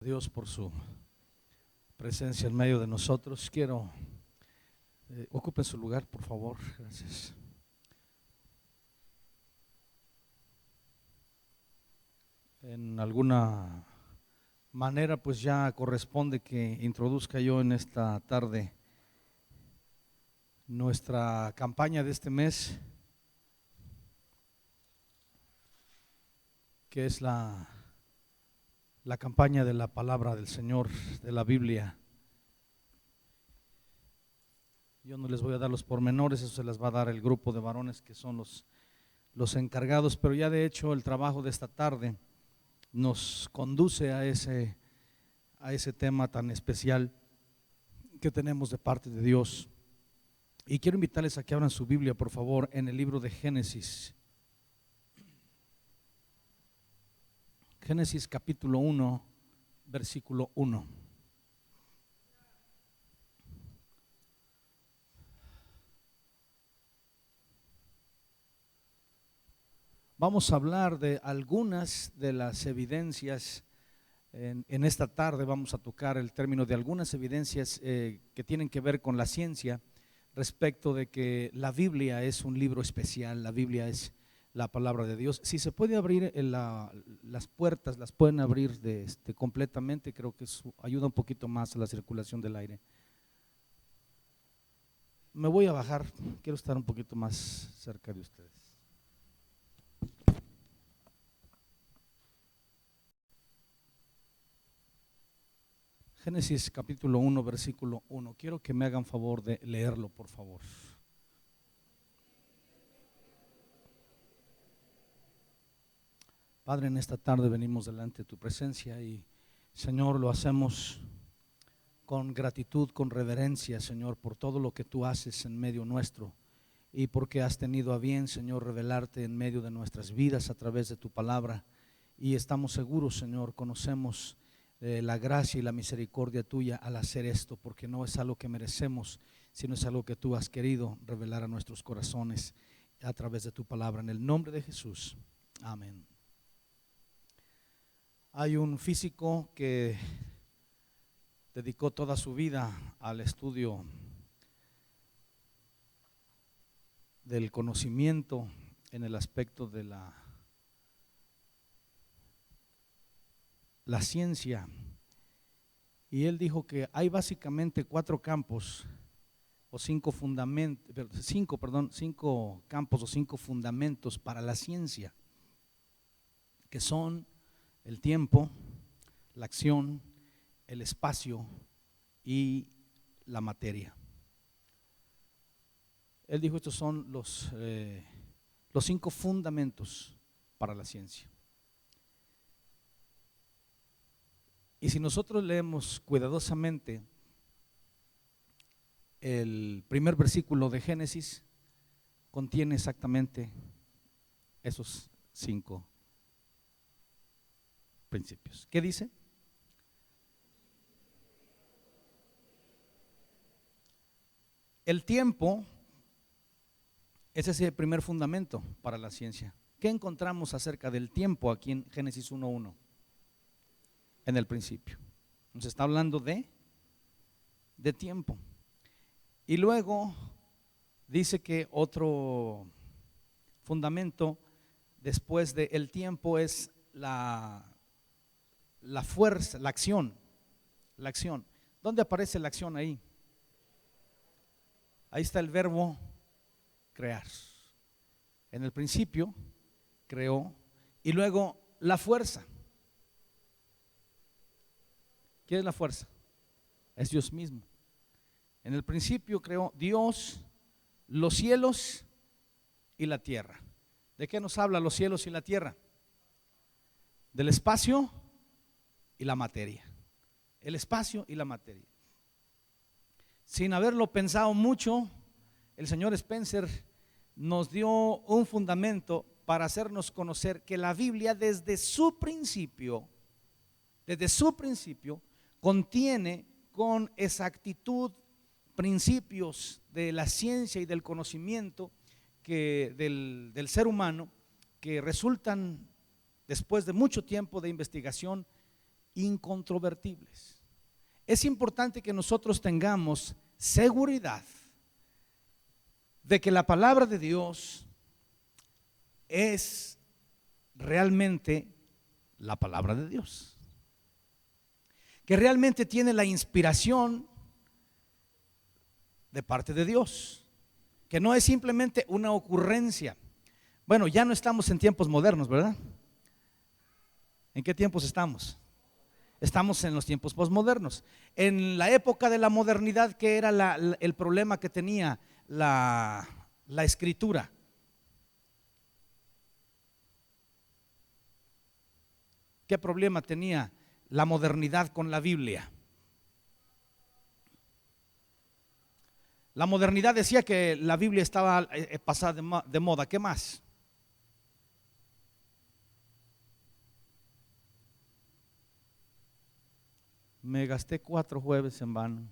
Dios por su presencia en medio de nosotros. Quiero, ocupen su lugar, por favor. Gracias. En alguna manera, pues ya corresponde que introduzca yo en esta tarde nuestra campaña de este mes, que es la campaña de la palabra del Señor, de la Biblia. Yo no les voy a dar los pormenores, eso se las va a dar el grupo de varones que son los encargados, pero ya de hecho el trabajo de esta tarde nos conduce a ese tema tan especial que tenemos de parte de Dios. Y quiero invitarles a que abran su Biblia, por favor, en el libro de Génesis. Génesis capítulo 1, versículo 1. Vamos a hablar de algunas de las evidencias. En esta tarde vamos a tocar el término de algunas evidencias que tienen que ver con la ciencia, respecto de que la Biblia es un libro especial, la Biblia es la palabra de Dios. Si se puede abrir las puertas, las pueden abrir completamente, creo que eso ayuda un poquito más a la circulación del aire. Me voy a bajar, quiero estar un poquito más cerca de ustedes. Génesis capítulo 1, versículo 1. Quiero que me hagan favor de leerlo, por favor. Padre, en esta tarde venimos delante de tu presencia y, Señor, lo hacemos con gratitud, con reverencia, Señor, por todo lo que tú haces en medio nuestro y porque has tenido a bien, Señor, revelarte en medio de nuestras vidas a través de tu palabra. Y estamos seguros, Señor, conocemos la gracia y la misericordia tuya al hacer esto, porque no es algo que merecemos, sino es algo que tú has querido revelar a nuestros corazones a través de tu palabra. En el nombre de Jesús, amén. Hay un físico que dedicó toda su vida al estudio del conocimiento en el aspecto de la ciencia, y él dijo que hay básicamente cinco campos o cinco fundamentos para la ciencia, que son el tiempo, la acción, el espacio y la materia. Él dijo estos son los 5 fundamentos para la ciencia. Y si nosotros leemos cuidadosamente el primer versículo de Génesis, contiene exactamente esos 5 principios. ¿Qué dice? El tiempo es ese primer fundamento para la ciencia. ¿Qué encontramos acerca del tiempo aquí en Génesis 1:1? En el principio. Nos está hablando de tiempo. Y luego dice que otro fundamento después del tiempo es la fuerza, la acción. La acción. ¿Dónde aparece la acción ahí? Ahí está el verbo crear. En el principio creó, y luego la fuerza. ¿Quién es la fuerza? Es Dios mismo. En el principio creó Dios los cielos y la tierra. ¿De qué nos habla los cielos y la tierra? Del espacio y la materia. El espacio y la materia. Sin haberlo pensado mucho, el señor Spencer nos dio un fundamento para hacernos conocer que la Biblia desde su principio contiene con exactitud principios de la ciencia y del conocimiento del ser humano, que resultan, después de mucho tiempo de investigación, incontrovertibles. Es importante que nosotros tengamos seguridad de que la palabra de Dios es realmente la palabra de Dios, que realmente tiene la inspiración de parte de Dios, que no es simplemente una ocurrencia. Bueno, ya no estamos en tiempos modernos, ¿verdad? ¿En qué tiempos estamos? Estamos en los tiempos posmodernos. En la época de la modernidad, ¿qué era el problema que tenía la escritura? ¿Qué problema tenía la modernidad con la Biblia? La modernidad decía que la Biblia estaba pasada de moda. ¿Qué más? Me gasté 4 jueves en vano.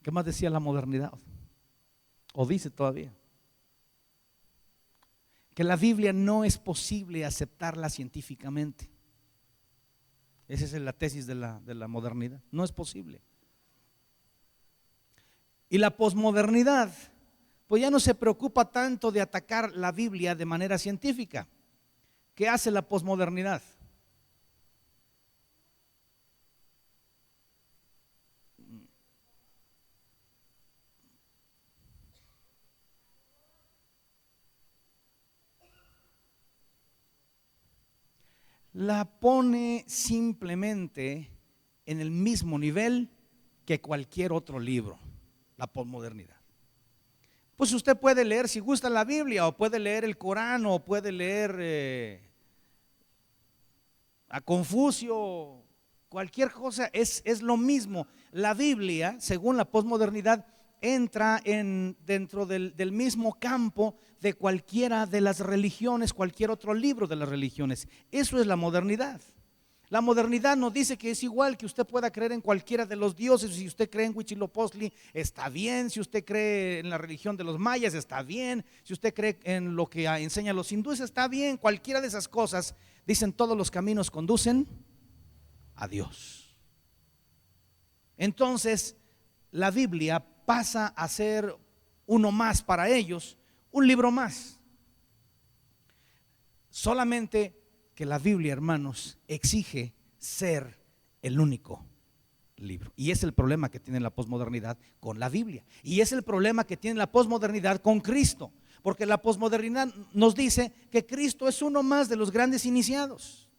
¿Qué más decía la modernidad? O dice todavía que la Biblia no es posible aceptarla científicamente. Esa es la tesis de la modernidad. No es posible. Y la posmodernidad, pues ya no se preocupa tanto de atacar la Biblia de manera científica. ¿Qué hace la posmodernidad? La pone simplemente en el mismo nivel que cualquier otro libro, la posmodernidad. Pues usted puede leer, si gusta, la Biblia, o puede leer el Corán, o puede leer a Confucio, cualquier cosa, es lo mismo. La Biblia, según la posmodernidad, entra dentro del mismo campo de cualquiera de las religiones, cualquier otro libro de las religiones. Eso es la modernidad. La modernidad nos dice que es igual, que usted pueda creer en cualquiera de los dioses. Si usted cree en Huitzilopochtli, está bien. Si usted cree en la religión de los mayas, está bien. Si usted cree en lo que enseñan los hindúes, está bien. Cualquiera de esas cosas, dicen, todos los caminos conducen a Dios. Entonces, la Biblia pasa a ser uno más para ellos, un libro más. Solamente que la Biblia, hermanos, exige ser el único libro. Y es el problema que tiene la posmodernidad con la Biblia. Y es el problema que tiene la posmodernidad con Cristo. Porque la posmodernidad nos dice que Cristo es uno más de los grandes iniciados.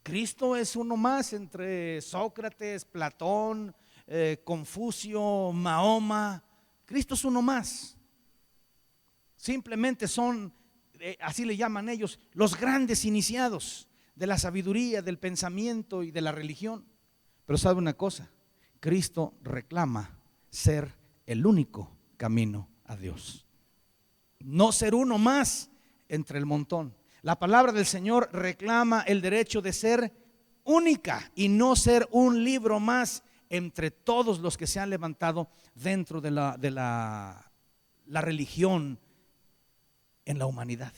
Cristo es uno más entre Sócrates, Platón, Confucio, Mahoma. Cristo es uno más. Simplemente son, así le llaman ellos, los grandes iniciados de la sabiduría, del pensamiento y de la religión. Pero sabe una cosa, Cristo reclama ser el único camino a Dios, no ser uno más entre el montón. La palabra del Señor reclama el derecho de ser única y no ser un libro más entre todos los que se han levantado dentro de la religión en la humanidad.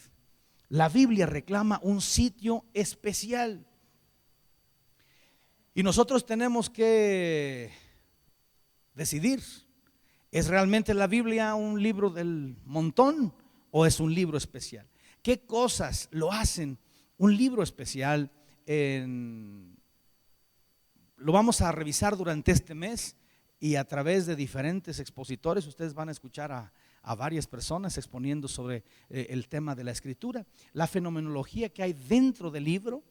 La Biblia reclama un sitio especial. Y nosotros tenemos que decidir, ¿es realmente la Biblia un libro del montón o es un libro especial? ¿Qué cosas lo hacen un libro especial? Lo vamos a revisar durante este mes y a través de diferentes expositores. Ustedes van a escuchar a varias personas exponiendo sobre el tema de la escritura, la fenomenología que hay dentro del libro,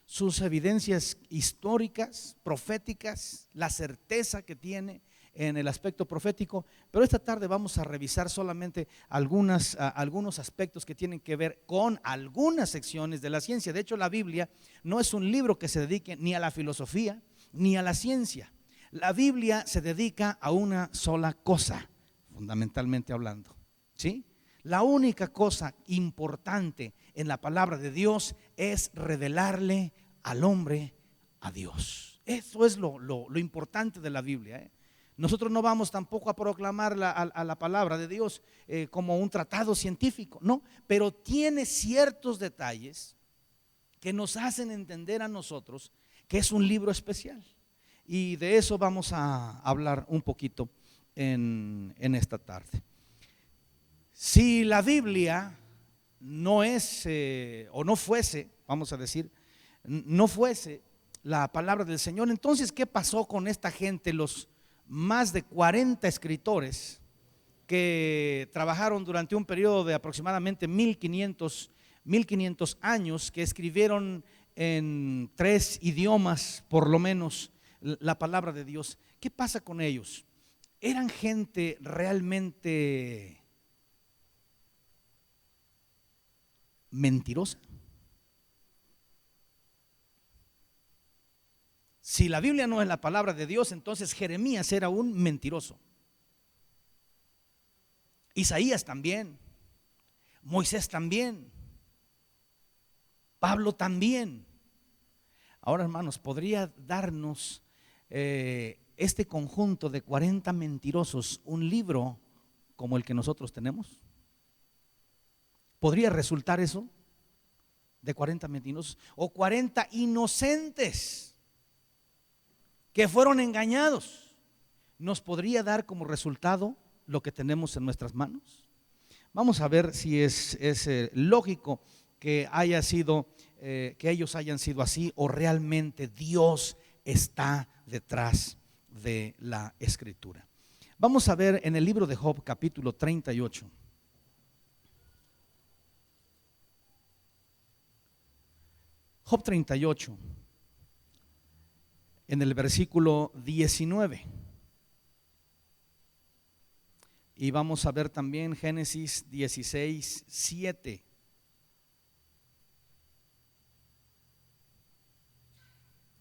sus evidencias históricas, proféticas, la certeza que tiene en el aspecto profético. Pero esta tarde vamos a revisar solamente algunos aspectos que tienen que ver con algunas secciones de la ciencia. De hecho, la Biblia no es un libro que se dedique ni a la filosofía ni a la ciencia. La Biblia se dedica a una sola cosa, fundamentalmente hablando, ¿sí? La única cosa importante en la palabra de Dios es revelarle al hombre a Dios. Eso es lo importante de la Biblia, ¿eh? Nosotros no vamos tampoco a proclamar a la palabra de Dios como un tratado científico, no, pero tiene ciertos detalles que nos hacen entender a nosotros que es un libro especial. Y de eso vamos a hablar un poquito en esta tarde. Si la Biblia no es o no fuese, vamos a decir, no fuese la palabra del Señor, entonces ¿qué pasó con esta gente, los más de 40 escritores que trabajaron durante un periodo de aproximadamente 1500 años, que escribieron en 3 idiomas por lo menos la palabra de Dios? ¿Qué pasa con ellos? ¿Eran gente realmente mentirosa? Si la Biblia no es la palabra de Dios, entonces Jeremías era un mentiroso. Isaías también, Moisés también, Pablo también. Ahora, hermanos, ¿podría darnos este conjunto de 40 mentirosos un libro como el que nosotros tenemos? ¿Podría resultar eso de 40 mentirosos o 40 inocentes que fueron engañados? ¿Nos podría dar como resultado lo que tenemos en nuestras manos? Vamos a ver si es lógico que haya sido, que ellos hayan sido así, o realmente Dios está detrás de la escritura. Vamos a ver en el libro de Job, capítulo 38. Job 38, en el versículo 19. Y vamos a ver también Génesis 16, 7.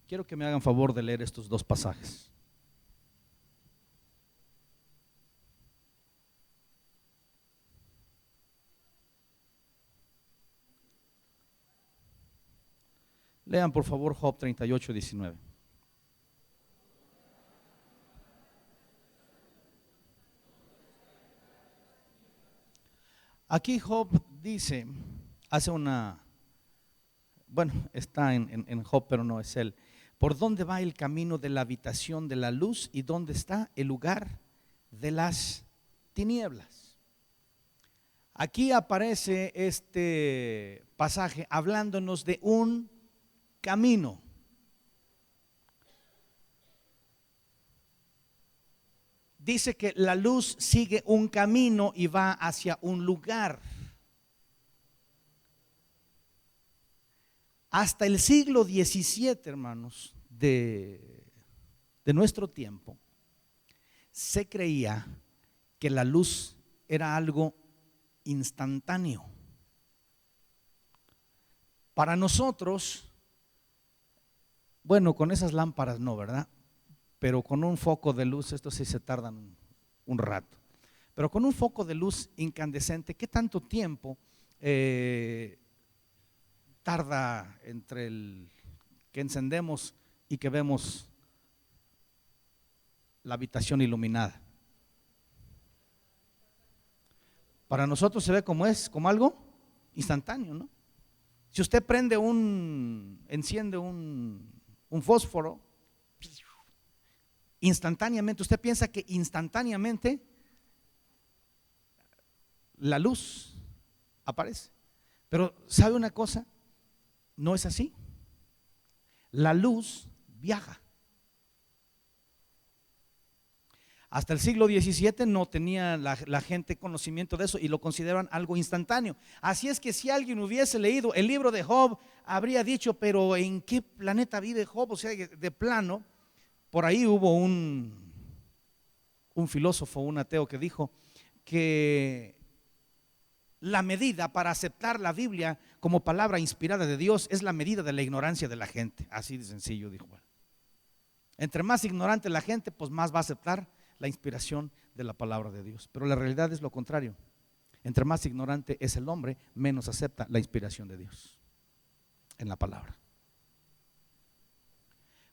Quiero que me hagan favor de leer estos dos pasajes. Lean por favor Job 38, 19. Aquí Job dice, hace una, bueno, está en Job, pero no es él. ¿Por dónde va el camino de la habitación de la luz y dónde está el lugar de las tinieblas? Aquí aparece este pasaje hablándonos de un camino. Dice que la luz sigue un camino y va hacia un lugar. Hasta el siglo XVII, hermanos, de nuestro tiempo, se creía que la luz era algo instantáneo. Para nosotros, bueno, con esas lámparas no, ¿verdad? Pero con un foco de luz, esto sí se tardan un rato. Pero con un foco de luz incandescente, ¿qué tanto tiempo tarda entre el que encendemos y que vemos la habitación iluminada? Para nosotros se ve como como algo instantáneo, ¿no? Si usted enciende un fósforo, instantáneamente, usted piensa que instantáneamente la luz aparece. Pero ¿sabe una cosa? No es así. La luz viaja. Hasta el siglo XVII no tenía la gente conocimiento de eso y lo consideraban algo instantáneo. Así es que si alguien hubiese leído el libro de Job, habría dicho, pero ¿en qué planeta vive Job? O sea, de plano, por ahí hubo un filósofo, un ateo, que dijo que la medida para aceptar la Biblia como palabra inspirada de Dios es la medida de la ignorancia de la gente. Así de sencillo, dijo. Bueno, entre más ignorante la gente, pues más va a aceptar la inspiración de la palabra de Dios. Pero la realidad es lo contrario. Entre más ignorante es el hombre, menos acepta la inspiración de Dios en la palabra.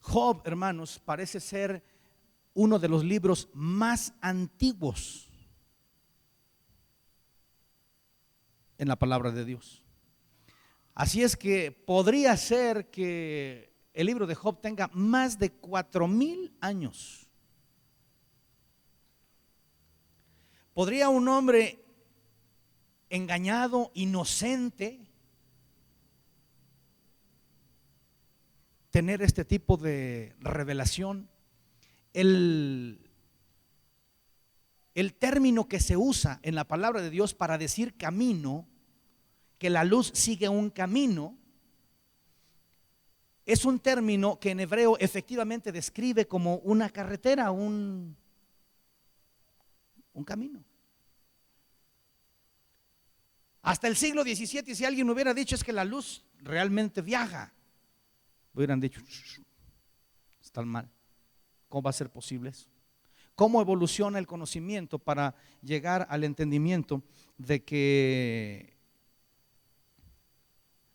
Job, hermanos, parece ser uno de los libros más antiguos en la palabra de Dios. Así es que podría ser que el libro de Job tenga más de 4,000 años. ¿Podría un hombre engañado, inocente, tener este tipo de revelación? El término que se usa en la palabra de Dios para decir camino, que la luz sigue un camino, es un término que en hebreo efectivamente describe como una carretera, un camino. Hasta el siglo XVII, si alguien hubiera dicho es que la luz realmente viaja, hubieran dicho, están mal. ¿Cómo va a ser posible eso? ¿Cómo evoluciona el conocimiento para llegar al entendimiento de que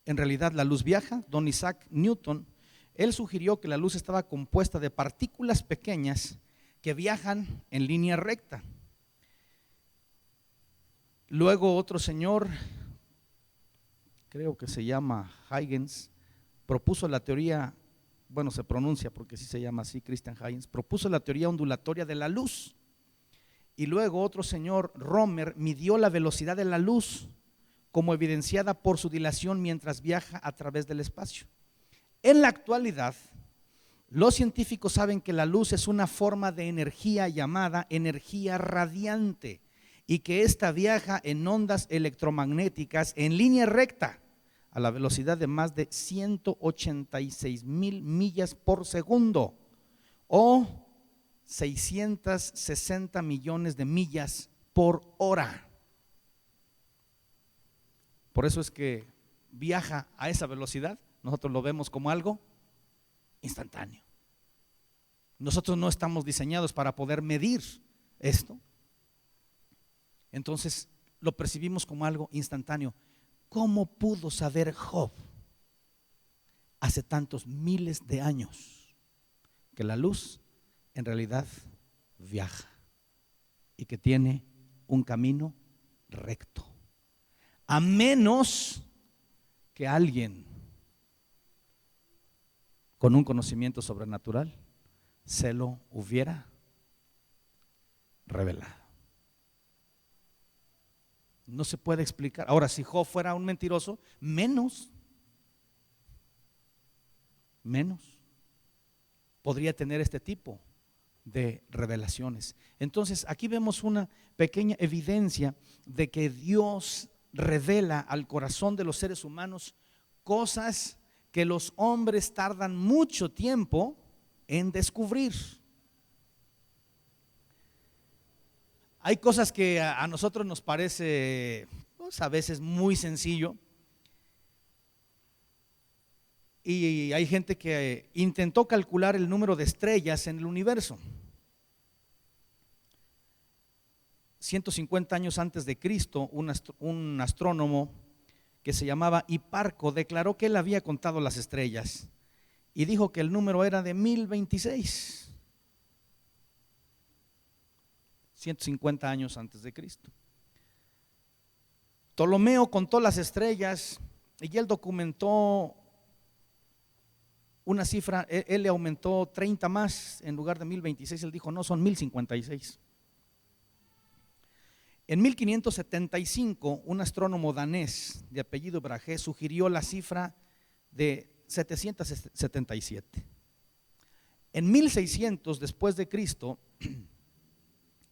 en realidad la luz viaja? Don Isaac Newton, él sugirió que la luz estaba compuesta de partículas pequeñas que viajan en línea recta. Luego otro señor, creo que se llama Huygens, propuso la teoría, bueno, se pronuncia porque sí se llama así, Christian Huygens, propuso la teoría ondulatoria de la luz. Y luego otro señor, Romer, midió la velocidad de la luz como evidenciada por su dilación mientras viaja a través del espacio. En la actualidad, los científicos saben que la luz es una forma de energía llamada energía radiante y que ésta viaja en ondas electromagnéticas en línea recta a la velocidad de más de 186,000 millas por segundo o 660 millones de millas por hora. Por eso es que viaja a esa velocidad. Nosotros lo vemos como algo instantáneo. Nosotros no estamos diseñados para poder medir esto. Entonces lo percibimos como algo instantáneo. ¿Cómo pudo saber Job hace tantos miles de años que la luz en realidad viaja y que tiene un camino recto? A menos que alguien con un conocimiento sobrenatural se lo hubiera revelado. No se puede explicar. Ahora, si Job fuera un mentiroso, menos podría tener este tipo de revelaciones. Entonces, aquí vemos una pequeña evidencia de que Dios revela al corazón de los seres humanos cosas que los hombres tardan mucho tiempo en descubrir. Hay cosas que a nosotros nos parece, pues, a veces muy sencillo, y hay gente que intentó calcular el número de estrellas en el universo. 150 años antes de Cristo, un astrónomo que se llamaba Hiparco declaró que él había contado las estrellas y dijo que el número era de 1026. 150 años antes de Cristo. Ptolomeo contó las estrellas y él documentó una cifra, él le aumentó 30 más, en lugar de 1026, él dijo no, son 1056. En 1575, un astrónomo danés de apellido Brahe sugirió la cifra de 777. En 1600 después de Cristo,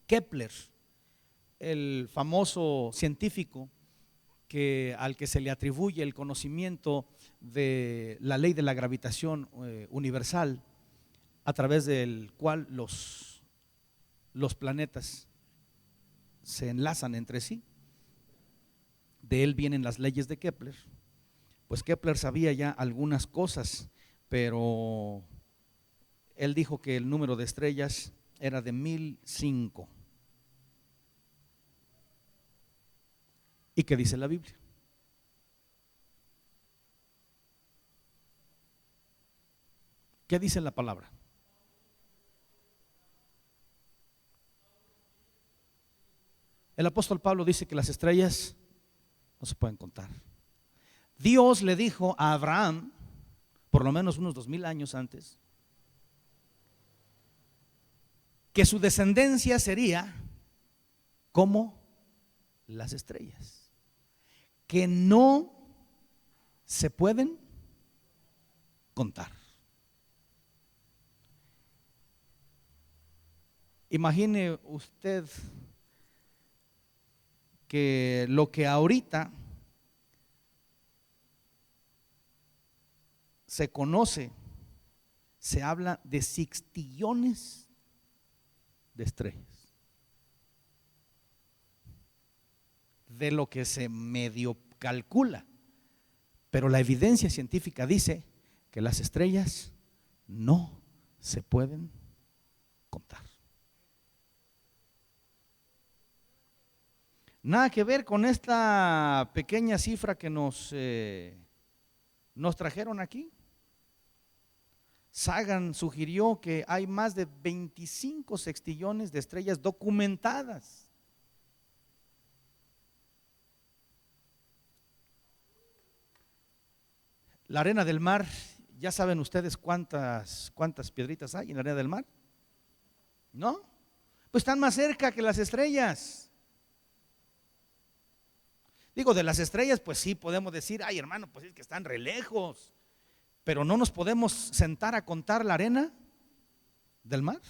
Kepler, el famoso científico al que se le atribuye el conocimiento de la ley de la gravitación universal, a través del cual los planetas se enlazan entre sí. De él vienen las leyes de Kepler. Pues Kepler sabía ya algunas cosas, pero él dijo que el número de estrellas era de 1005. ¿Y qué dice la Biblia? ¿Qué dice la palabra? El apóstol Pablo dice que las estrellas no se pueden contar. Dios le dijo a Abraham, por lo menos unos 2000 años antes, que su descendencia sería como las estrellas, que no se pueden contar. Imagine usted que lo que ahorita se conoce, se habla de sextillones de estrellas, de lo que se medio calcula, pero la evidencia científica dice que las estrellas no se pueden contar. Nada que ver con esta pequeña cifra que nos trajeron aquí. Sagan sugirió que hay más de 25 sextillones de estrellas documentadas. La arena del mar, ¿ya saben ustedes cuántas piedritas hay en la arena del mar? ¿No? Pues están más cerca que las estrellas. Digo, de las estrellas, pues sí podemos decir, ay hermano, pues es que están re lejos, pero no nos podemos sentar a contar la arena del mar.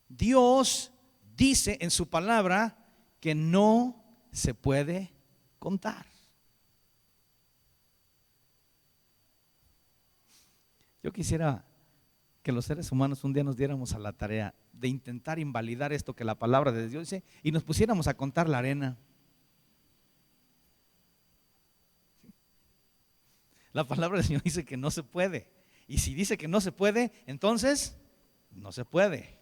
Dios dice en su palabra que no se puede contar. Yo quisiera que los seres humanos un día nos diéramos a la tarea de intentar invalidar esto que la palabra de Dios dice y nos pusiéramos a contar la arena. La palabra del Señor dice que no se puede, y si dice que no se puede, entonces no se puede.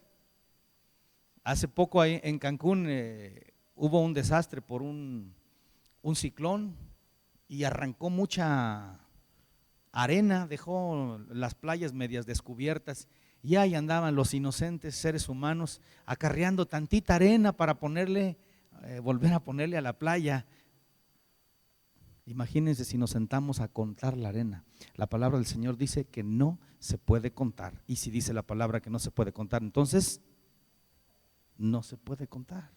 Hace poco ahí en Cancún hubo un desastre por un ciclón y arrancó mucha arena, dejó las playas medias descubiertas y ahí andaban los inocentes seres humanos acarreando tantita arena para volver a ponerle a la playa. Imagínense si nos sentamos a contar la arena. La palabra del Señor dice que no se puede contar, y si dice la palabra que no se puede contar, entonces no se puede contar,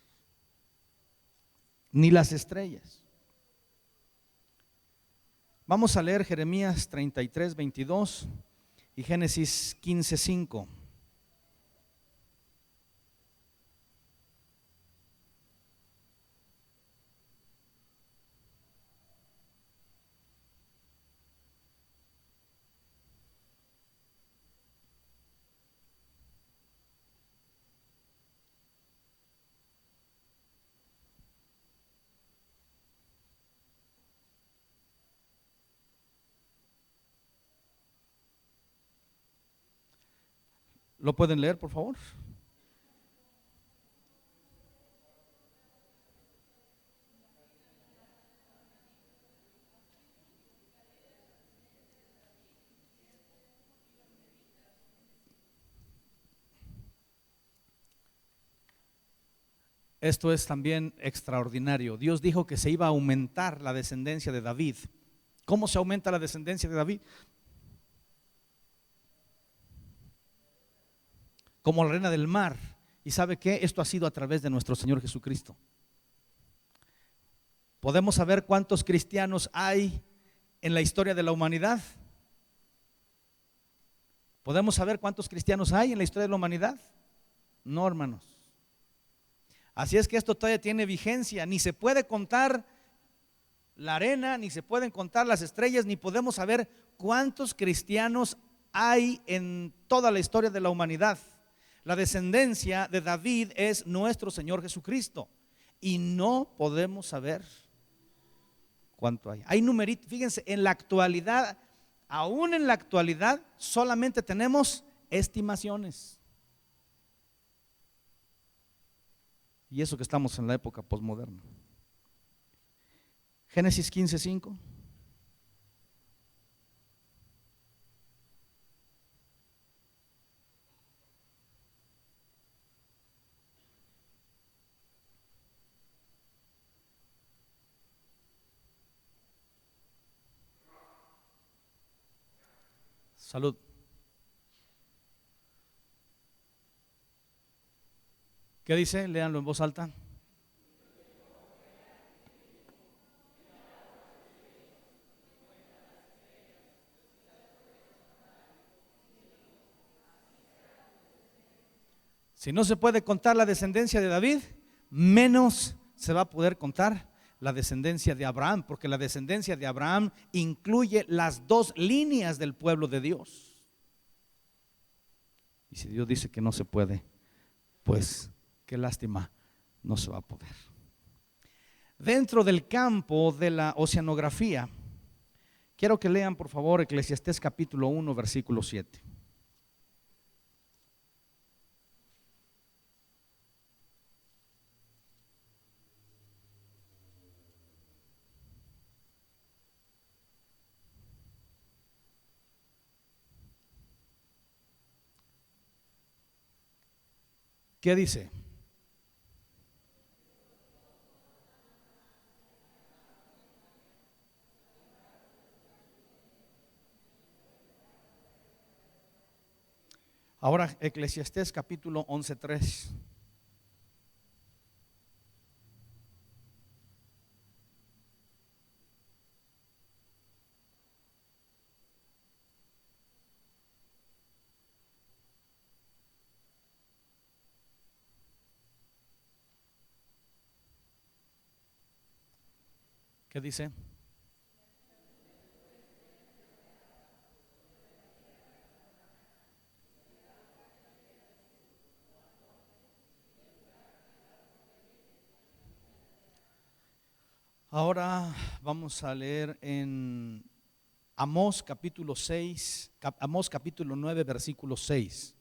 ni las estrellas. Vamos a leer Jeremías 33, 22 y Génesis 15, 5. ¿Lo pueden leer, por favor? Esto es también extraordinario. Dios dijo que se iba a aumentar la descendencia de David. ¿Cómo se aumenta la descendencia de David? Como la arena del mar. ¿Y sabe qué? Esto ha sido a través de nuestro Señor Jesucristo. ¿Podemos saber cuántos cristianos hay en la historia de la humanidad? ¿Podemos saber cuántos cristianos hay en la historia de la humanidad? No, hermanos. Así es que esto todavía tiene vigencia. Ni se puede contar la arena, ni se pueden contar las estrellas, ni podemos saber cuántos cristianos hay en toda la historia de la humanidad. La descendencia de David es nuestro Señor Jesucristo, y no podemos saber cuánto hay. Hay numeritos, fíjense, en la actualidad, aún en la actualidad, solamente tenemos estimaciones. Y eso que estamos en la época posmoderna. Génesis 15, 5. Salud. ¿Qué dice? Léanlo en voz alta. Si no se puede contar la descendencia de David, menos se va a poder contar la descendencia de Abraham, porque la descendencia de Abraham incluye las dos líneas del pueblo de Dios. Y si Dios dice que no se puede, pues qué lástima, no se va a poder. Dentro del campo de la oceanografía, quiero que lean por favor Eclesiastés capítulo 1, versículo 7. ¿Qué dice? Ahora Eclesiastés capítulo 11:3. ¿Qué dice? Ahora vamos a leer en Amós capítulo 6, Amós capítulo 9, versículo 6.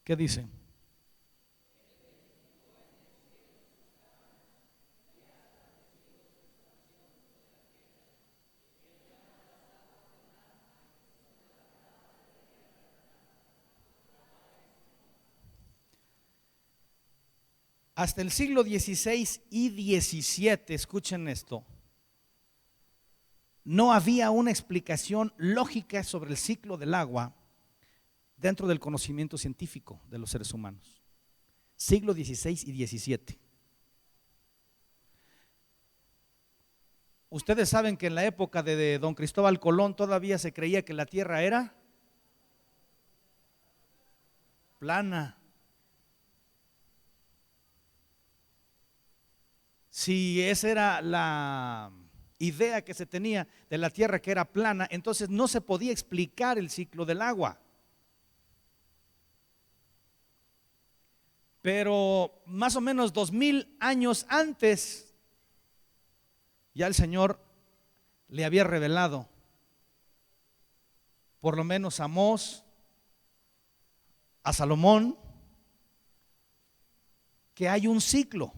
¿Qué dice? Hasta el siglo XVI y XVII, escuchen esto, no había una explicación lógica sobre el ciclo del agua dentro del conocimiento científico de los seres humanos. Siglo XVI y XVII. Ustedes saben que en la época de don Cristóbal Colón todavía se creía que la tierra era plana. Si esa era la idea que se tenía de la tierra, que era plana, entonces no se podía explicar el ciclo del agua. Pero más o menos 2000 años antes, ya el Señor le había revelado, por lo menos a Amós, a Salomón, que hay un ciclo.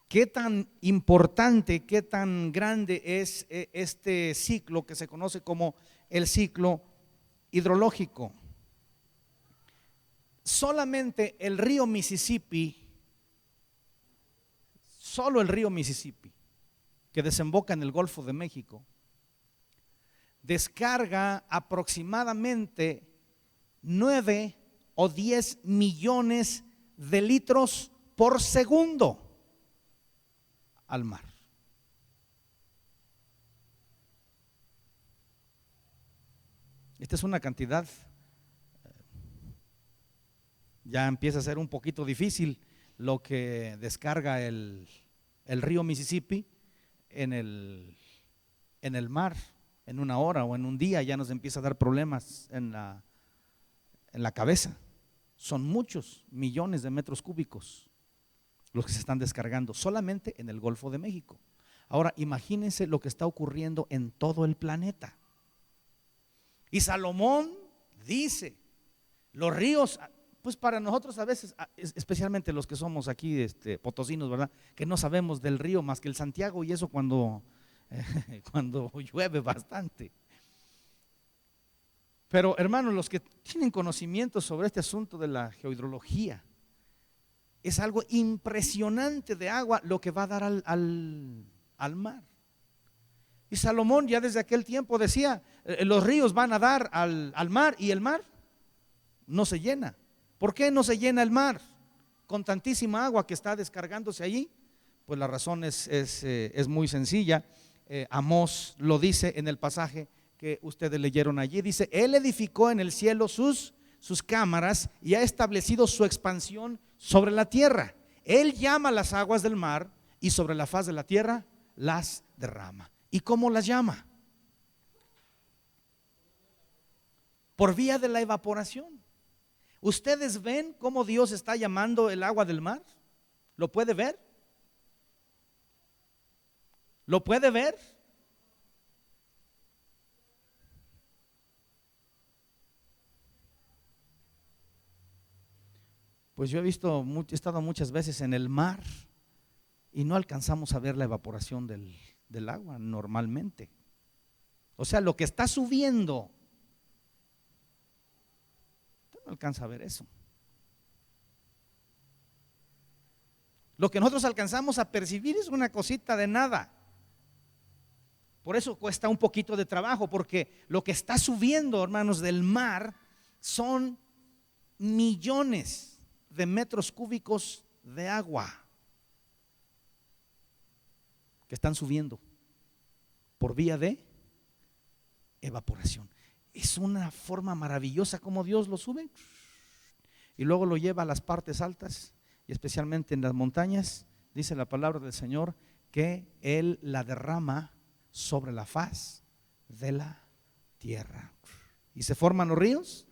Qué tan importante, qué tan grande es este ciclo que se conoce como el ciclo hidrológico. Solamente el río Mississippi, solo el río Mississippi, que desemboca en el Golfo de México, descarga aproximadamente 9 o 10 millones de litros por segundo al mar. Esta es una cantidad, ya empieza a ser un poquito difícil lo que descarga el río Mississippi en el mar en una hora o en un día. Ya nos empieza a dar problemas en la cabeza. Son muchos millones de metros cúbicos los que se están descargando solamente en el Golfo de México. Ahora imagínense lo que está ocurriendo en todo el planeta. Y Salomón dice, los ríos, pues para nosotros a veces, especialmente los que somos aquí potosinos, ¿verdad? Que no sabemos del río más que el Santiago, y eso cuando cuando llueve bastante. Pero hermanos, los que tienen conocimiento sobre este asunto de la geohidrología, es algo impresionante de agua lo que va a dar al mar. Y Salomón ya desde aquel tiempo decía, los ríos van a dar al mar y el mar no se llena. ¿Por qué no se llena el mar con tantísima agua que está descargándose allí? Pues la razón es muy sencilla. Amós lo dice en el pasaje que ustedes leyeron allí. Dice, Él edificó en el cielo sus cámaras y ha establecido su expansión sobre la tierra. Él llama las aguas del mar y sobre la faz de la tierra las derrama. ¿Y cómo las llama? Por vía de la evaporación. ¿Ustedes ven cómo Dios está llamando el agua del mar? ¿Lo puede ver? ¿Lo puede ver? Pues yo he estado muchas veces en el mar y no alcanzamos a ver la evaporación del agua normalmente. O sea, lo que está subiendo, usted no alcanza a ver eso. Lo que nosotros alcanzamos a percibir es una cosita de nada. Por eso cuesta un poquito de trabajo, porque lo que está subiendo, hermanos, del mar son millones de metros cúbicos de agua que están subiendo por vía de evaporación. Es una forma maravillosa como Dios lo sube y luego lo lleva a las partes altas y especialmente en las montañas. Dice la palabra del Señor que Él la derrama sobre la faz de la tierra y se forman los ríos.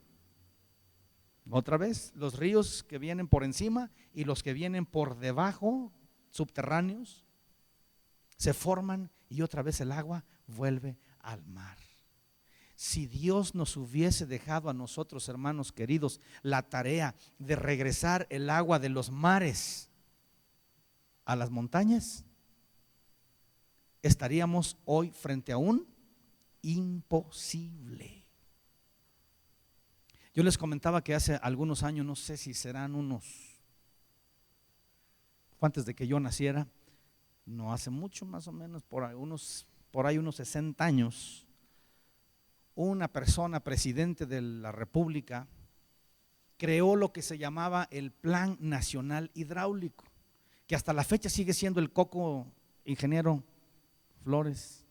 Otra vez, los ríos que vienen por encima y los que vienen por debajo, subterráneos, se forman y otra vez el agua vuelve al mar. Si Dios nos hubiese dejado a nosotros, hermanos queridos, la tarea de regresar el agua de los mares a las montañas, estaríamos hoy frente a un imposible. Yo les comentaba que hace algunos años, no sé si serán antes de que yo naciera, no hace mucho, más o menos por ahí unos 60 años, una persona, presidente de la República, creó lo que se llamaba el Plan Nacional Hidráulico, que hasta la fecha sigue siendo el coco, ingeniero Flores,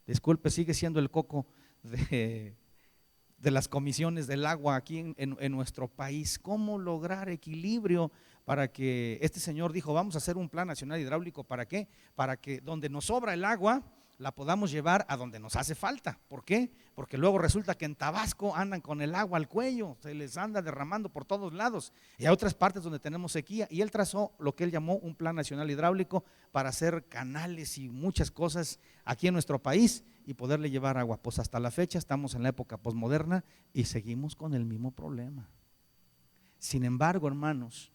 disculpe, sigue siendo el coco de las comisiones del agua aquí en nuestro país. ¿Cómo lograr equilibrio para que este señor dijo, vamos a hacer un plan nacional hidráulico? ¿Para qué? Para que donde nos sobra el agua la podamos llevar a donde nos hace falta. ¿Por qué? Porque luego resulta que en Tabasco andan con el agua al cuello, se les anda derramando por todos lados, y hay otras partes donde tenemos sequía, y él trazó lo que él llamó un plan nacional hidráulico para hacer canales y muchas cosas aquí en nuestro país y poderle llevar agua. Pues hasta la fecha estamos en la época posmoderna y seguimos con el mismo problema. Sin embargo, hermanos,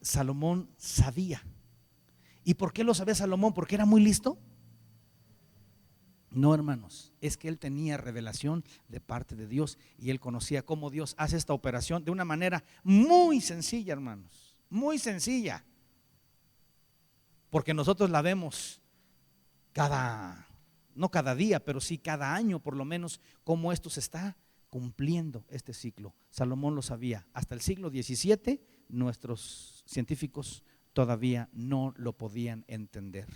Salomón sabía. ¿Y por qué lo sabía Salomón? ¿Porque era muy listo? No, hermanos, es que él tenía revelación de parte de Dios y él conocía cómo Dios hace esta operación de una manera muy sencilla, hermanos, muy sencilla, porque nosotros la vemos no cada día, pero sí cada año por lo menos, cómo esto se está cumpliendo, este ciclo. Salomón lo sabía. Hasta el siglo XVII nuestros científicos todavía no lo podían entender.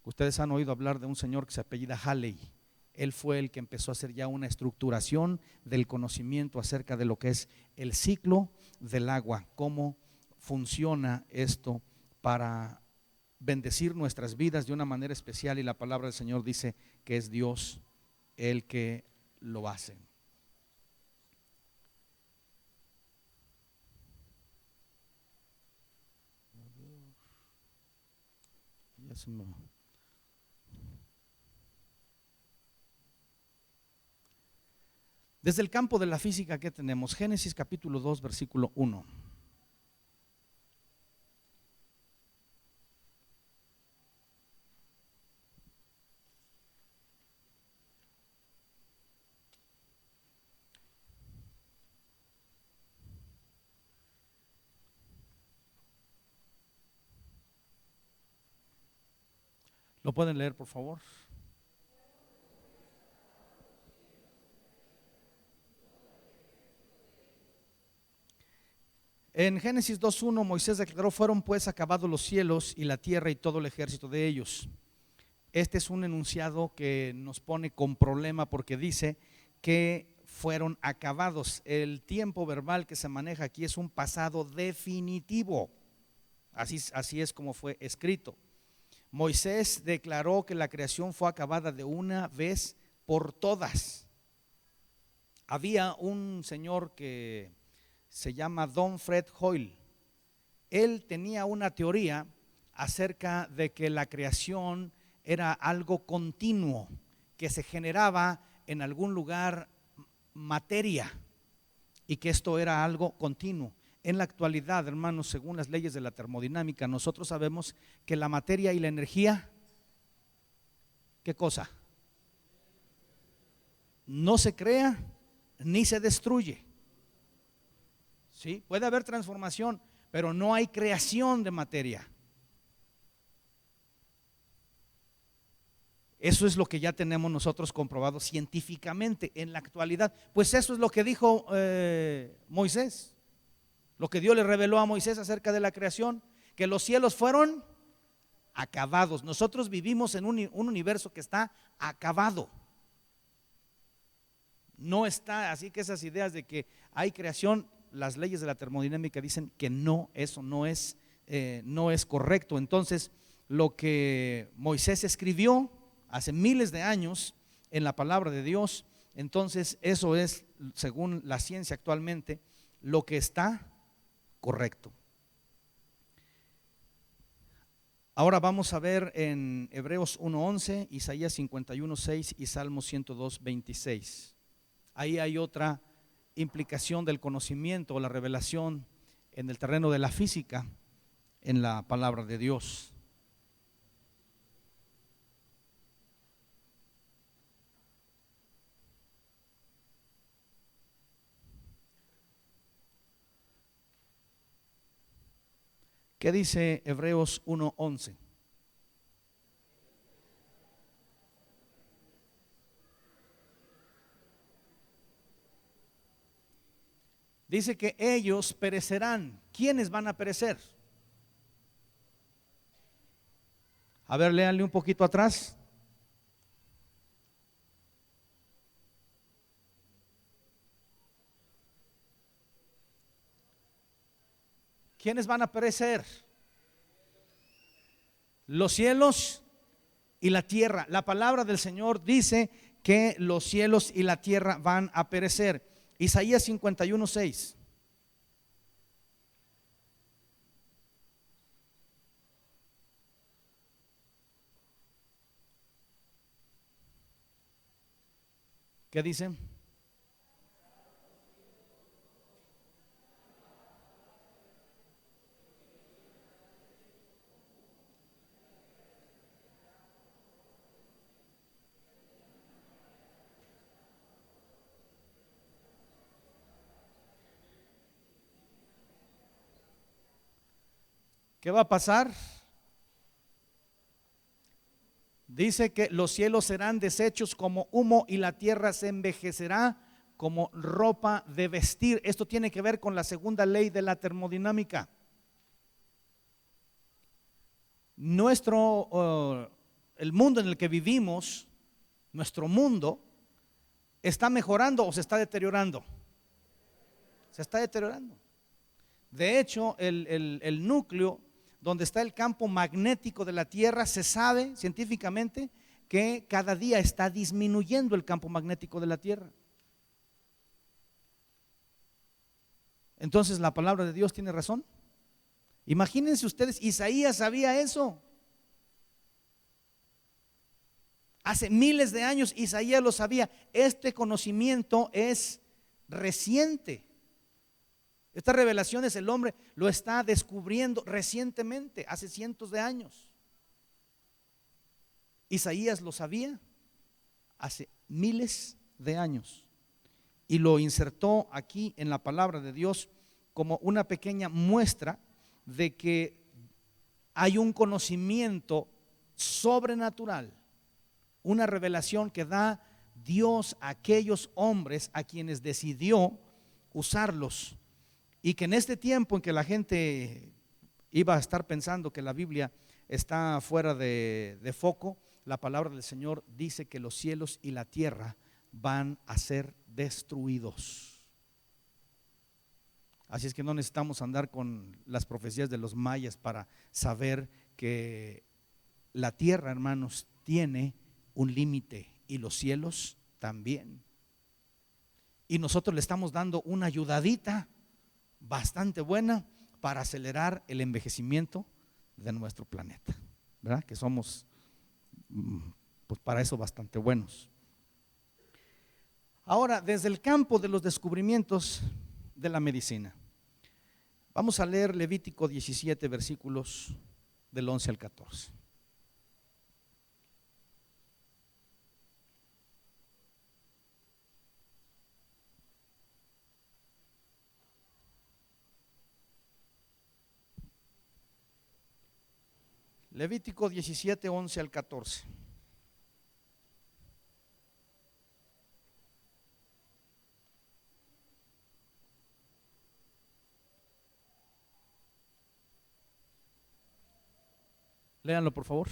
Ustedes han oído hablar de un señor que se apellida Halley. Él fue el que empezó a hacer ya una estructuración del conocimiento acerca de lo que es el ciclo del agua, cómo funciona esto para bendecir nuestras vidas de una manera especial, y la palabra del Señor dice que es Dios el que lo hace. Ya se me... Desde el campo de la física, ¿qué tenemos? Génesis capítulo 2, versículo 1. ¿Lo pueden leer, por favor? En Génesis 2:1 Moisés declaró: fueron pues acabados los cielos y la tierra y todo el ejército de ellos. Este es un enunciado que nos pone con problema porque dice que fueron acabados. El tiempo verbal que se maneja aquí es un pasado definitivo. Así es como fue escrito. Moisés declaró que la creación fue acabada de una vez por todas. Había un señor que se llama Don Fred Hoyle. Él tenía una teoría acerca de que la creación era algo continuo, que se generaba en algún lugar materia y que esto era algo continuo. En la actualidad, hermanos, según las leyes de la termodinámica, nosotros sabemos que la materia y la energía, ¿qué cosa? No se crea ni se destruye. ¿Sí? Puede haber transformación, pero no hay creación de materia. Eso es lo que ya tenemos nosotros comprobado científicamente en la actualidad. Pues eso es lo que dijo Moisés. Lo que Dios le reveló a Moisés acerca de la creación, que los cielos fueron acabados. Nosotros vivimos en un universo que está acabado. No está, así que esas ideas de que hay creación, las leyes de la termodinámica dicen que no, eso no es correcto. Entonces, lo que Moisés escribió hace miles de años en la palabra de Dios, entonces eso es, según la ciencia actualmente, lo que está correcto. Ahora vamos a ver en Hebreos 1:11, Isaías 51:6 y Salmo 102:26. Ahí hay otra implicación del conocimiento o la revelación en el terreno de la física en la palabra de Dios. ¿Qué dice Hebreos 1:11? Dice que ellos perecerán. ¿Quiénes van a perecer? A ver, léanle un poquito atrás. ¿Quiénes van a perecer? Los cielos y la tierra. La palabra del Señor dice que los cielos y la tierra van a perecer. Isaías 51:6. ¿Qué dice? ¿Qué va a pasar? Dice que los cielos serán deshechos como humo y la tierra se envejecerá como ropa de vestir. Esto tiene que ver con la segunda ley de la termodinámica. El mundo en el que vivimos, nuestro mundo, ¿está mejorando o se está deteriorando? Se está deteriorando. De hecho, el núcleo donde está el campo magnético de la Tierra, se sabe científicamente que cada día está disminuyendo el campo magnético de la Tierra. Entonces, ¿la palabra de Dios tiene razón? Imagínense ustedes, Isaías sabía eso. Hace miles de años Isaías lo sabía. Este conocimiento es reciente. Estas revelaciones el hombre lo está descubriendo recientemente, hace cientos de años. Isaías lo sabía hace miles de años y lo insertó aquí en la palabra de Dios como una pequeña muestra de que hay un conocimiento sobrenatural, una revelación que da Dios a aquellos hombres a quienes decidió usarlos, y que en este tiempo en que la gente iba a estar pensando que la Biblia está fuera de foco, la palabra del Señor dice que los cielos y la tierra van a ser destruidos. Así es que no necesitamos andar con las profecías de los mayas para saber que la tierra, hermanos, tiene un límite y los cielos también. Y nosotros le estamos dando una ayudadita bastante buena para acelerar el envejecimiento de nuestro planeta, ¿verdad? Que somos, pues para eso bastante buenos. Ahora, desde el campo de los descubrimientos de la medicina, vamos a leer Levítico 17, versículos del 11 al 14. Levítico 17, 11 al 14. Léanlo, por favor.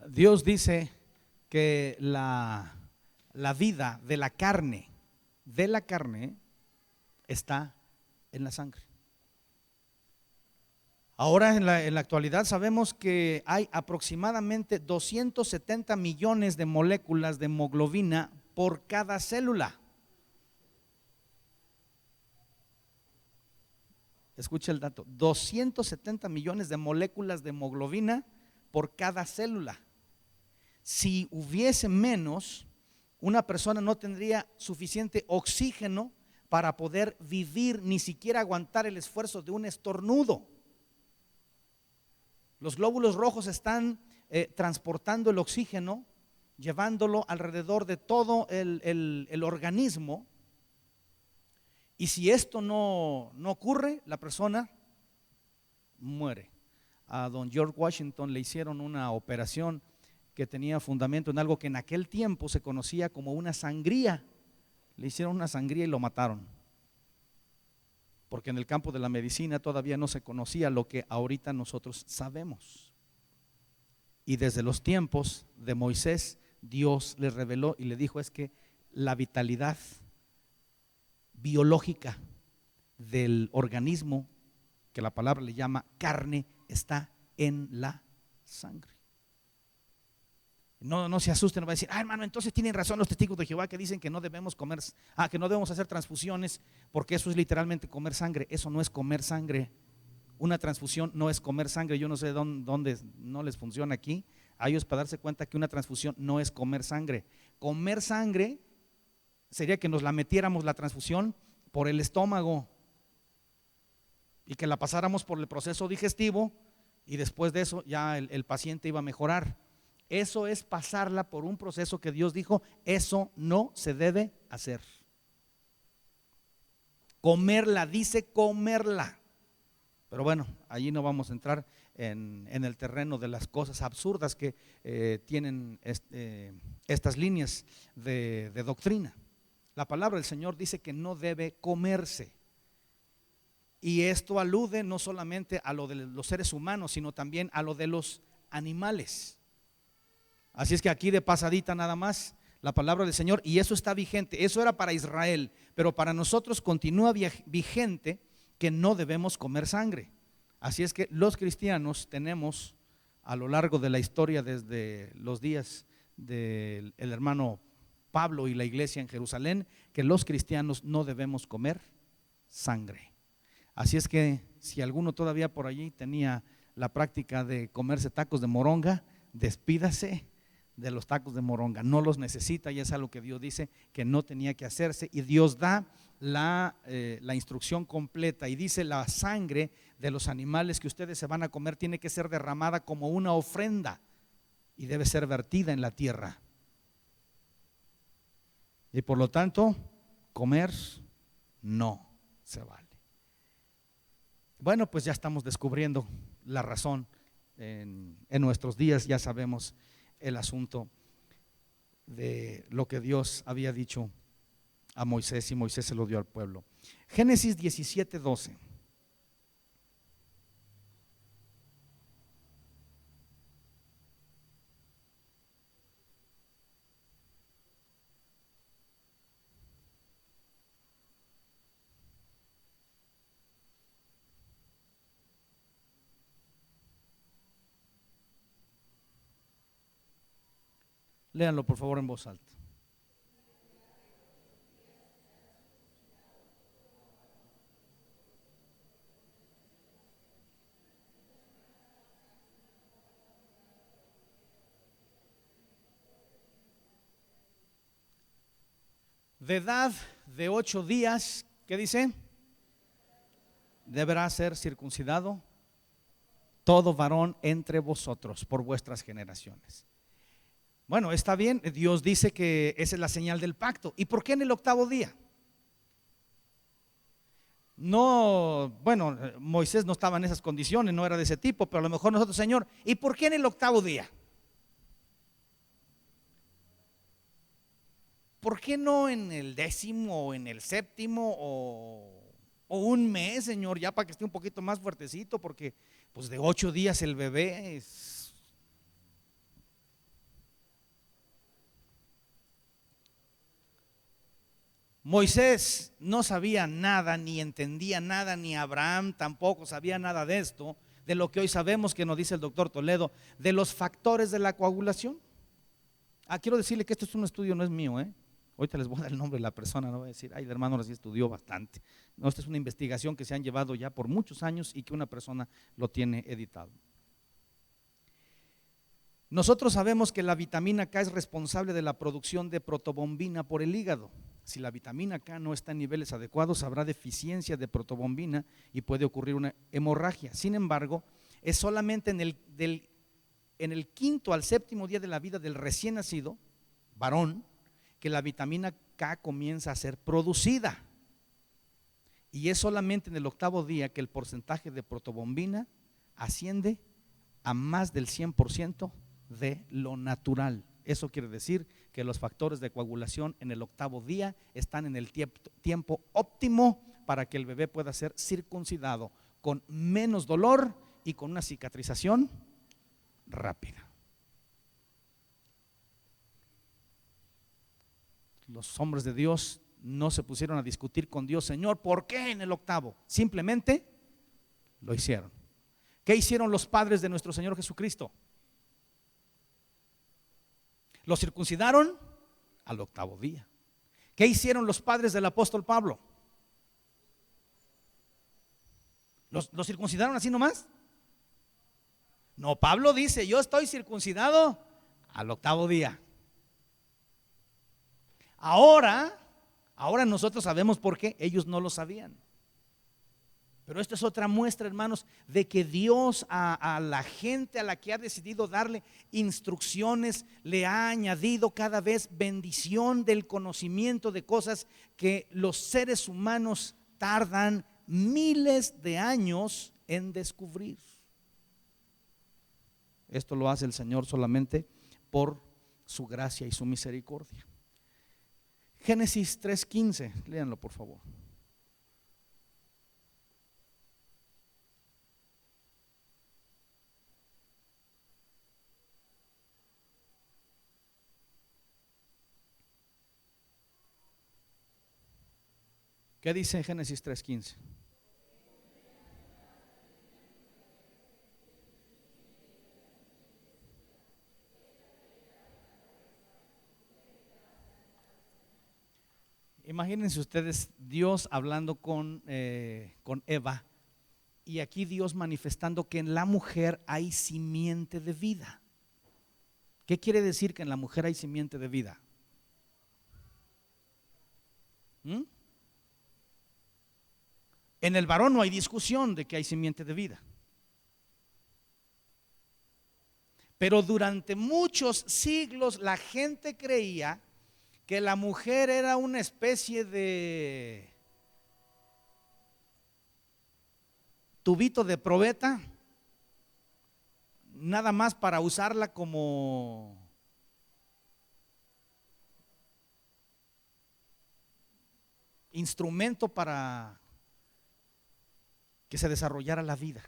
Dios dice que la vida de la carne está en la sangre. Ahora en la actualidad sabemos que hay aproximadamente 270 millones de moléculas de hemoglobina por cada célula. Escucha el dato: 270 millones de moléculas de hemoglobina por cada célula. Si hubiese menos, una persona no tendría suficiente oxígeno para poder vivir, ni siquiera aguantar el esfuerzo de un estornudo. Los glóbulos rojos están transportando el oxígeno, llevándolo alrededor de todo el organismo, y si esto no ocurre, la persona muere. A don George Washington le hicieron una operación que tenía fundamento en algo que en aquel tiempo se conocía como una sangría. Le hicieron una sangría y lo mataron, porque en el campo de la medicina todavía no se conocía lo que ahorita nosotros sabemos. Y desde los tiempos de Moisés, Dios le reveló y le dijo: es que la vitalidad biológica del organismo, que la palabra le llama carne, está en la sangre. No se asusten, no va a decir: hermano, entonces tienen razón los testigos de Jehová que dicen que no debemos comer, que no debemos hacer transfusiones, porque eso es literalmente comer sangre. Eso no es comer sangre. Una transfusión no es comer sangre. Yo no sé dónde no les funciona aquí a ellos para darse cuenta que una transfusión no es comer sangre. Comer sangre sería que nos la metiéramos la transfusión por el estómago y que la pasáramos por el proceso digestivo, y después de eso ya el paciente iba a mejorar. Eso es pasarla por un proceso que Dios dijo: eso no se debe hacer. Comerla, dice comerla. Pero bueno, allí no vamos a entrar en el terreno de las cosas absurdas que tienen estas líneas de doctrina. La palabra del Señor dice que no debe comerse. Y esto alude no solamente a lo de los seres humanos, sino también a lo de los animales. Así es que aquí de pasadita nada más la palabra del Señor, y eso está vigente. Eso era para Israel, pero para nosotros continúa vigente que no debemos comer sangre. Así es que los cristianos tenemos a lo largo de la historia, desde los días del hermano Pablo y la iglesia en Jerusalén, que los cristianos no debemos comer sangre. Así es que si alguno todavía por allí tenía la práctica de comerse tacos de moronga, despídase de los tacos de moronga, no los necesita, y es algo que Dios dice que no tenía que hacerse, y Dios da la instrucción completa y dice: la sangre de los animales que ustedes se van a comer tiene que ser derramada como una ofrenda y debe ser vertida en la tierra, y por lo tanto comer no se vale. Bueno, pues ya estamos descubriendo la razón en nuestros días. Ya sabemos el asunto de lo que Dios había dicho a Moisés, y Moisés se lo dio al pueblo. Génesis 17:12. Léanlo por favor en voz alta. De edad de 8 días, ¿qué dice? Deberá ser circuncidado todo varón entre vosotros por vuestras generaciones. Bueno, está bien, Dios dice que esa es la señal del pacto. ¿Y por qué en el 8º día? No, bueno, Moisés no estaba en esas condiciones, no era de ese tipo, pero a lo mejor nosotros, Señor, ¿y por qué en el 8º día? ¿Por qué no en el 10º o en el 7º o un mes, Señor, ya para que esté un poquito más fuertecito? Porque pues de 8 días el bebé es... Moisés no sabía nada, ni entendía nada, ni Abraham tampoco sabía nada de esto, de lo que hoy sabemos, que nos dice el doctor Toledo, de los factores de la coagulación. Quiero decirle que esto es un estudio, no es mío, ahorita les voy a dar el nombre de la persona, no voy a decir: ay, el hermano ahora sí estudió bastante. No, esta es una investigación que se han llevado ya por muchos años y que una persona lo tiene editado. Nosotros sabemos que la vitamina K es responsable de la producción de protobombina por el hígado. Si la vitamina K no está en niveles adecuados, habrá deficiencia de protobombina y puede ocurrir una hemorragia. Sin embargo, es solamente en el 5º al 7º día de la vida del recién nacido varón que la vitamina K comienza a ser producida, y es solamente en el 8º día que el porcentaje de protobombina asciende a más del 100% de lo natural. Eso quiere decir que los factores de coagulación en el 8º día están en el tiempo óptimo para que el bebé pueda ser circuncidado con menos dolor y con una cicatrización rápida. Los hombres de Dios no se pusieron a discutir con Dios: Señor, ¿por qué en el 8º? Simplemente lo hicieron. ¿Qué hicieron los padres de nuestro Señor Jesucristo? Lo circuncidaron al 8º día. ¿Qué hicieron los padres del apóstol Pablo? ¿Lo circuncidaron así nomás? No, Pablo dice: yo estoy circuncidado al 8º día. Ahora nosotros sabemos por qué, ellos no lo sabían. Pero esto es otra muestra, hermanos, de que Dios a la gente a la que ha decidido darle instrucciones, le ha añadido cada vez bendición del conocimiento de cosas que los seres humanos tardan miles de años en descubrir. Esto lo hace el Señor solamente por su gracia y su misericordia. Génesis 3:15, léanlo por favor. ¿Qué dice Génesis 3:15? Imagínense ustedes Dios hablando con Eva, y aquí Dios manifestando que en la mujer hay simiente de vida. ¿Qué quiere decir que en la mujer hay simiente de vida? ¿Mm? En el varón no hay discusión de que hay simiente de vida. Pero durante muchos siglos la gente creía que la mujer era una especie de tubito de probeta, nada más para usarla como instrumento para que se desarrollara la vida.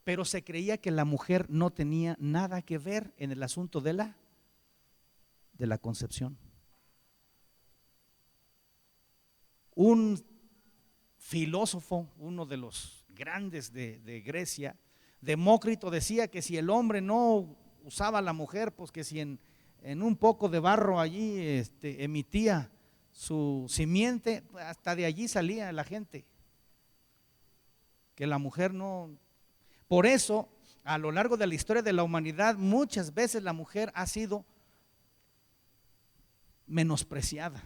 Pero se creía que la mujer no tenía nada que ver en el asunto de la concepción. Un filósofo, uno de los grandes de Grecia, Demócrito, decía que si el hombre no usaba a la mujer, pues que si en un poco de barro allí emitía su simiente, hasta de allí salía la gente. Que la mujer no. Por eso, a lo largo de la historia de la humanidad, muchas veces la mujer ha sido menospreciada.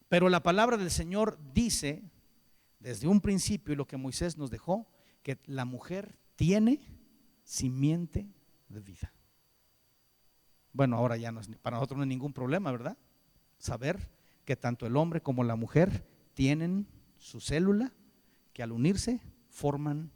Pero la palabra del Señor dice, desde un principio, y lo que Moisés nos dejó, que la mujer tiene simiente de vida. Bueno, ahora ya no es, para nosotros no hay ningún problema, ¿verdad? Saber que tanto el hombre como la mujer tienen su célula, que al unirse forman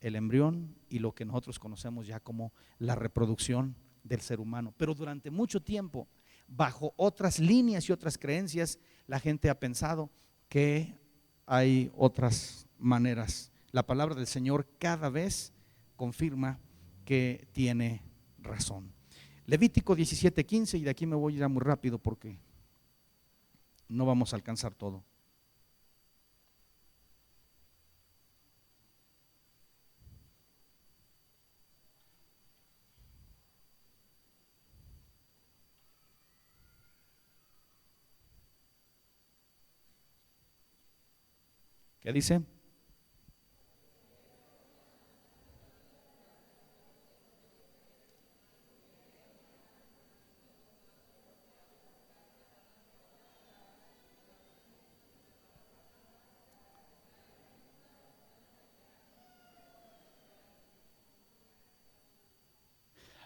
el embrión y lo que nosotros conocemos ya como la reproducción del ser humano. Pero durante mucho tiempo, bajo otras líneas y otras creencias, la gente ha pensado que hay otras maneras. La palabra del Señor cada vez confirma que tiene razón. Levítico 17:15, y de aquí me voy a ir muy rápido porque no vamos a alcanzar todo. ¿Qué dice?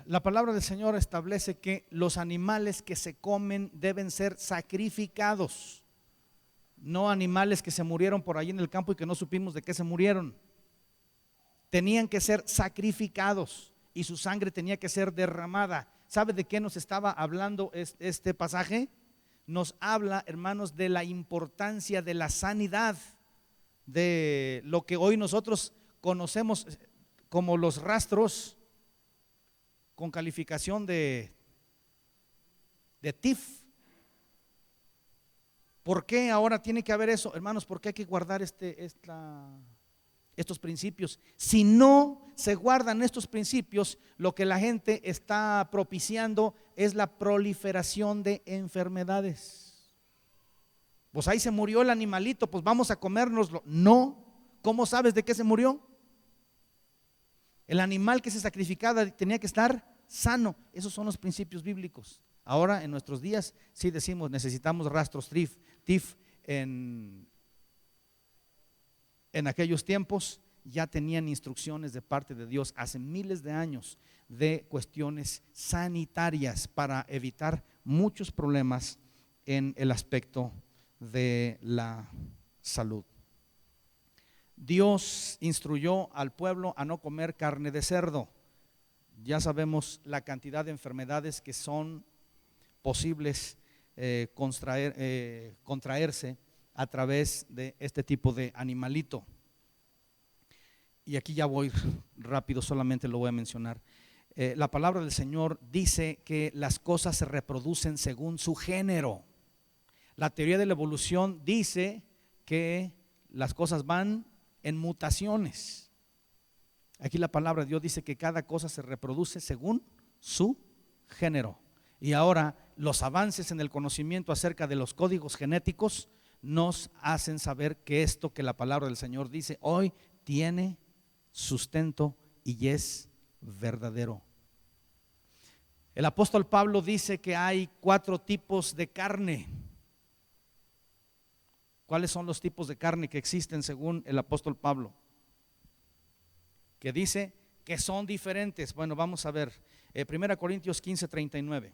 La palabra del Señor establece que los animales que se comen deben ser sacrificados, no animales que se murieron por ahí en el campo y que no supimos de qué se murieron. Tenían que ser sacrificados y su sangre tenía que ser derramada. ¿Sabe de qué nos estaba hablando este pasaje? Nos habla, hermanos, de la importancia de la sanidad, de lo que hoy nosotros conocemos como los rastros con calificación de TIF. ¿Por qué ahora tiene que haber eso? Hermanos, ¿por qué hay que guardar estos principios? Si no se guardan estos principios, lo que la gente está propiciando es la proliferación de enfermedades. Pues ahí se murió el animalito, pues vamos a comérnoslo. No, ¿cómo sabes de qué se murió? El animal que se sacrificaba tenía que estar sano. Esos son los principios bíblicos. Ahora en nuestros días sí decimos necesitamos rastros TIF. En aquellos tiempos ya tenían instrucciones de parte de Dios hace miles de años de cuestiones sanitarias para evitar muchos problemas en el aspecto de la salud. Dios instruyó al pueblo a no comer carne de cerdo. Ya sabemos la cantidad de enfermedades que son posibles contraerse a través de este tipo de animalito. Y aquí ya voy rápido, solamente lo voy a mencionar. La palabra del Señor dice que las cosas se reproducen según su género. La teoría de la evolución dice que las cosas van en mutaciones. Aquí la palabra de Dios dice que cada cosa se reproduce según su género. Y ahora los avances en el conocimiento acerca de los códigos genéticos nos hacen saber que esto que la palabra del Señor dice hoy tiene sustento y es verdadero. El apóstol Pablo dice que hay 4 tipos de carne. ¿Cuáles son los tipos de carne que existen según el apóstol Pablo? Que dice que son diferentes. Bueno, vamos a ver, 1 Corintios 15:39.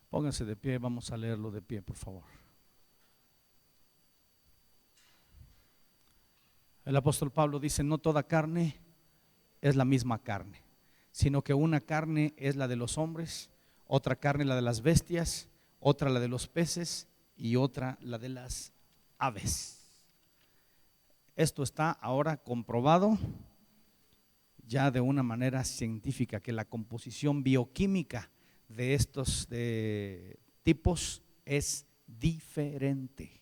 Pónganse de pie, vamos a leerlo de pie, por favor. El apóstol Pablo dice: no toda carne es la misma carne, sino que una carne es la de los hombres, otra carne la de las bestias, otra la de los peces y otra la de las aves. Esto está ahora comprobado ya de una manera científica, que la composición bioquímica de estos tipos es diferente.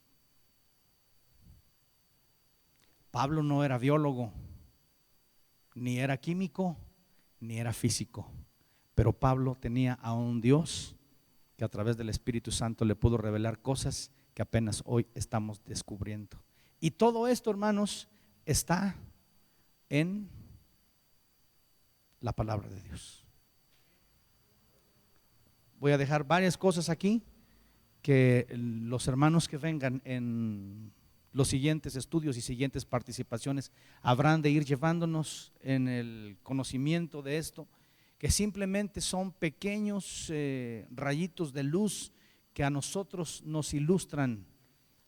Pablo no era biólogo, ni era químico, ni era físico, pero Pablo tenía a un Dios que a través del Espíritu Santo le pudo revelar cosas que apenas hoy estamos descubriendo. Y todo esto, hermanos, está en la palabra de Dios. Voy a dejar varias cosas aquí que los hermanos que vengan en los siguientes estudios y siguientes participaciones habrán de ir llevándonos en el conocimiento de esto, que simplemente son pequeños rayitos de luz que a nosotros nos ilustran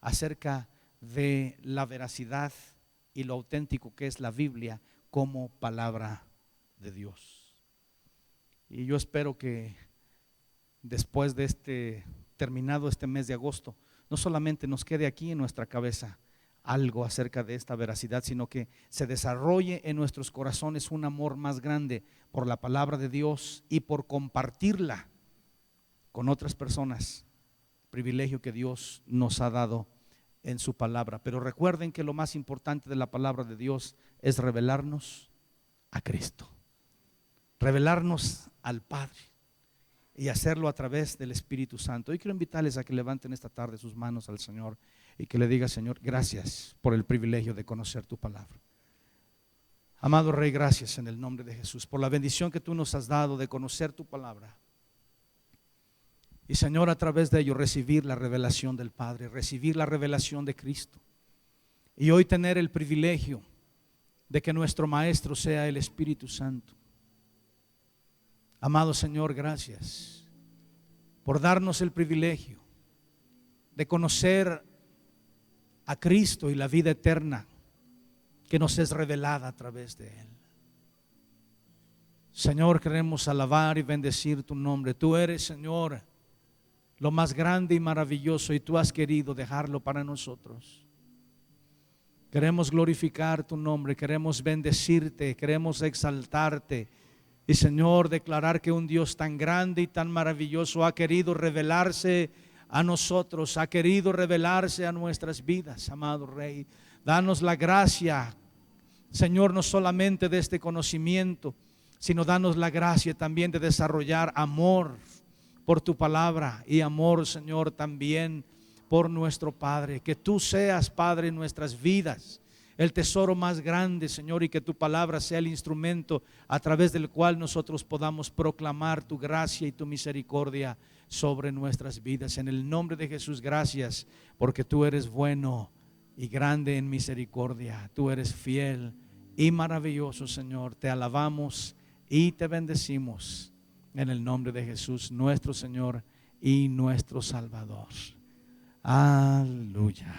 acerca de la veracidad y lo auténtico que es la Biblia como palabra de Dios. Y yo espero que después de terminado este mes de agosto, no solamente nos quede aquí en nuestra cabeza algo acerca de esta veracidad, sino que se desarrolle en nuestros corazones un amor más grande por la palabra de Dios y por compartirla con otras personas, privilegio que Dios nos ha dado en su palabra. Pero recuerden que lo más importante de la palabra de Dios es revelarnos a Cristo, revelarnos al Padre, y hacerlo a través del Espíritu Santo. Hoy quiero invitarles a que levanten esta tarde sus manos al Señor y que le diga: Señor, gracias por el privilegio de conocer tu palabra. Amado Rey, gracias en el nombre de Jesús por la bendición que tú nos has dado de conocer tu palabra. Y Señor, a través de ello recibir la revelación del Padre, recibir la revelación de Cristo. Y hoy tener el privilegio de que nuestro Maestro sea el Espíritu Santo. Amado Señor, gracias por darnos el privilegio de conocer a Cristo y la vida eterna que nos es revelada a través de Él. Señor, queremos alabar y bendecir tu nombre. Tú eres, Señor, lo más grande y maravilloso, y tú has querido dejarlo para nosotros. Queremos glorificar tu nombre, queremos bendecirte, queremos exaltarte. Y Señor, declarar que un Dios tan grande y tan maravilloso ha querido revelarse a nosotros, ha querido revelarse a nuestras vidas. Amado Rey, danos la gracia, Señor, no solamente de este conocimiento, sino danos la gracia también de desarrollar amor por tu palabra y amor, Señor, también por nuestro Padre. Que tú seas, Padre, en nuestras vidas el tesoro más grande, Señor, y que tu palabra sea el instrumento a través del cual nosotros podamos proclamar tu gracia y tu misericordia sobre nuestras vidas. En el nombre de Jesús, gracias, porque tú eres bueno y grande en misericordia. Tú eres fiel y maravilloso, Señor. Te alabamos y te bendecimos en el nombre de Jesús, nuestro Señor y nuestro Salvador. Aleluya.